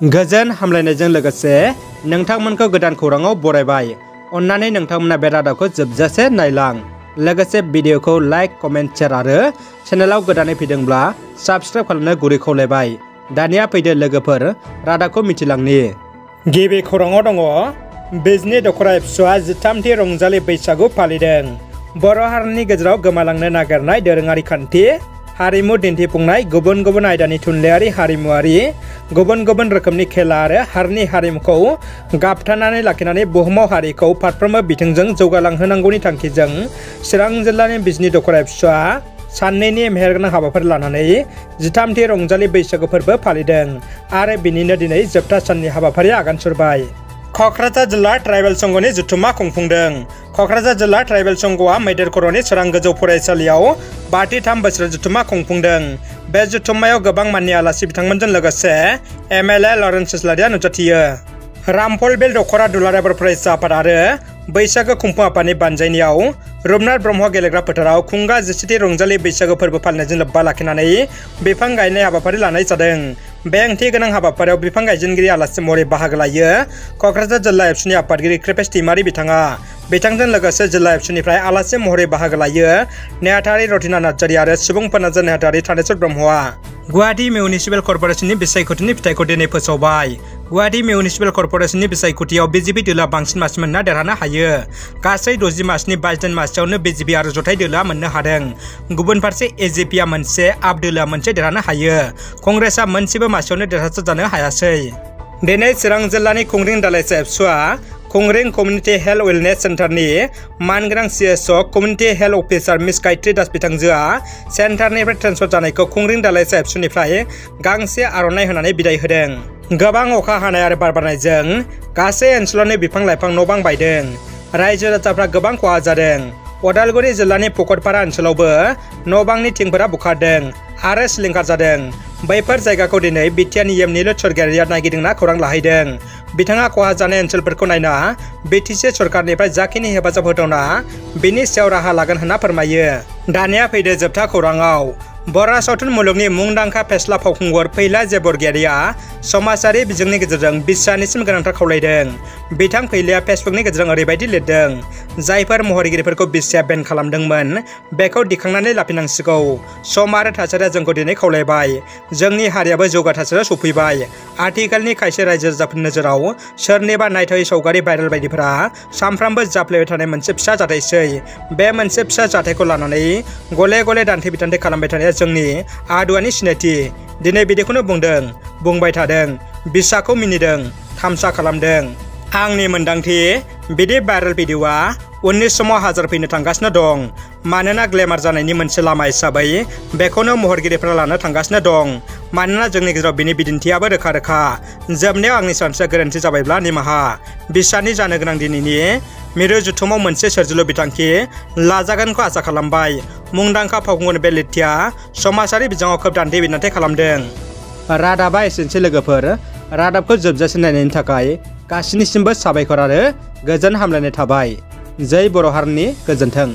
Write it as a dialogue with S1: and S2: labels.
S1: गोजोन हामलायनायजों लोगोसे नोंथांमोनखौ गोदान खौराङाव बरायबाय। अन्नानै नोंथांमोना बे रादाबखौ जोबजासे नायलां। लोगोसे भिडिअखौ लाइक, कमेन्ट, शेयार आरो चेनेलाव गोदानै फैदोंब्ला साबस्क्राइब खालामनो गुरै खावलायबाय। दानिया फैदो लोगोफोर रादाबखौ मिथिलांनि। गिबि खौराङाव दङ बिजनी दख'रा एबसुआ 13थि रंजालि बैसागु फालिदों। बर' हारिनि गेजेराव गोमालांनो नागिरनाय दोरोङारि खान्थि, हारिमु दिन्थिफुंनाय, गुबुन गुबुन आयदानि थुनलाइयारि हारिमुआरि, गुबुन गुबुन रोखोमनि खेला आरो हारिनि हारिमुखौ गाबथानानै लाखिनानै बुहुमाव हारिखौ फारफ्रोमबो बिथिंजों जौगालांहोनांगौनि थांखिजों चिरां जिल्लानि बिजनी दख'रा एबसुआ साननैनि मेहेरगोनां हाबाफारि लानानै 13थि रंजालि बैसागु फोरबो फालिदों आरो बिनिनो दिनै जोबथा साननि हाबाफारिया आगान सुरबाय। क'क्राझार जिल्ला ट्राइबेल संघनि जथुम्मा खुंफुंदों। क'क्राझार जिल्ला ट्राइबेल संघआ मैदेर खर'नि सोरां गोजौ फरायसालियाव 53 बोसोर जथुम्मा खुंफुंदों। बे जथुम्मायाव गोबां माननि आलासि बिथांमोनजों लोगोसे MLA लरेन्स इस्लारिया नुजाथियो। रामफलबिल दख'रा दुलाराय बर' फरायसा आफाद आरो बैसागो खुंफुं आफादनि बानजायनायाव रुपनाथ ब्रह्म गेलेग्रा फोथाराव खुंगा 14थि रंजालि बैसागो फोरबो फालिनायजों लोब्बा लाखिनानै बिफां गायनाय हाबाफारि लानाय जादों। बे ओंथि गोनां हाबाफारियाव बिफां गायजेनगिरि आलासि महरै बाहागो लायो क'क्राझार जिल्ला एबसुनि आफादगिरि कृपेश दैमारि बिथाङा। बिथांजों लोगोसे जिल्ला एबसुनिफ्राय आलासि महरै बाहागो लायो नेहाथारि रतिना नार्जारि आरो सुबुं फोनांजाब नेहाथारि थानेश्वर ब्रह्मआ। गुवाहाटी मिउनिसिपेल कर्परेसननि बिसायख'थिनि फिथाइखौ दिनै फोसावबाय। गुवाहाटी मिउनिसिपेल कर्परेसननि बिसायख'थियाव BJP दोलोआ बांसिन मासि मोनना देरहानो हायो। गासै 60 मासिनि 22 मासियावनो BJP आरो जथाय दोलोआ मोननो हादों। गुबुन फारसे AJPआ मोनसे, आप दोलोआ मोनसे देरहानो हायो। कंग्रेसआ मोनसेबो मासियावनो देरहासार जानो हायासै। दिनै चिरां जिल्लानि खुंग्रिं दालाइसा एबसुआ खुंग्रिं कमिउनिटि हेल्थ वेलनेस सेन्टारनि मानगोनां CSO community health officer miss Gayatri Das बिथांजोआ सेन्टारनिफ्राय ट्रेन्सफार जानायखौ खुंग्रिं दालाइसा एबसुनिफ्राय गांसे आर'नाइ होनानै बिदाय होदों। गोबां अखा हानाय आरो बार बारनायजों गासै ओनसोलावनो बिफां लाइफां न' बां बायदों। रायजो राजाफ्रा गोबां खहा जादों। उदालगुरि जिल्लानि पकटपारा ओनसोलावबो न' बांनि थिंफोरा बुखारदों आरो सिलिंखार जादों। बैफोर जायगाखौ दिनै बिटिआर निएमनिल' सरगियारिया नायगिदिंना खौरां लाहैदों। बिथाङा खहा जानाय ओनसोलफोरखौ नायना BTC सरकारनिफ्राय जाखिनि हेफाजाब होथावना बेनि सायाव राहा लागोन होनना फोरमायो। दानिया फैदो जोबथा खौराङाव। बर' सावथुन मुलुगनि मुंदांखा फेस्ला फावखुंगुर फैला जे बरगयारिया समाजारि बिजोंनि गेजेरजों बिसानिसिम गोनांथार खावलायदों। बिथां फैलाया फेसबुकनि गेजेरजों ओरैबायदि लिरदों, जायफोर महरगिरिफोरखौ बिसाया बेन खालामदोंमोन बेखौ दिखांनानै लाफिननांसिगौ। सम आरो थासारिया जोंखौ दिनै खावलायबाय। जोंनि हारियाबो जौगा थासारियाव सफैबाय। आथिखालनि खायसे रायजो राजाफोरनि नोजोराव सोरनिबा नायथावै सावगारि भाइरेल बायदिफोरा सानफ्रामबो जाफ्लेबाय थानाय मोनसे फिसा जाथायसै। बे मोनसे फिसा जाथायखौ लानानै गले गले दान्थे बिदान्थे खालामबाय थानाया जोंनि आदुवानि सिनायथि। दिनै बिदिखौनो बुंदों, बुंबाय थादों, बिसाखौ मिनिदों, थामसा खालामदों। आंनि मोन्दांथि बिदि भाइरेल भिडिअ'आ उननि समाव हाजार फैनो थांगासिनो दं। मानोना ग्लेमार जानायनि मोनसे लामा हिसाबै बेखौनो महरगिरिफोरा लानो थांगासिनो दं। मानोना जोंनि गेजेराव बिनि बिदिन्थियाबो रोखा रोखा। जोबनायाव आंनि सानस्रिया गोरोन्थि जाबायब्ला निमाहा। बिसानि जानो गोनां दिनैनि मिरु जथुमाव मोनसे सोरजिलु बिथांखि लाजागोनखौ आसा खालामबाय। मुंदांखा फावखुंगुर बे लिरथिया समाजारि बिजोङाव खोब दान्थे बिदान्थे खालामदों। रादाबा एसेनोसै लोगोफोर। रादाबखौ जोबजासे नायनायनि थाखाय गासिनिसिमबो साबायखर आरो गोजोन हामलायनाय थाबाय। जै बर' हारिनि गोजोन्थों।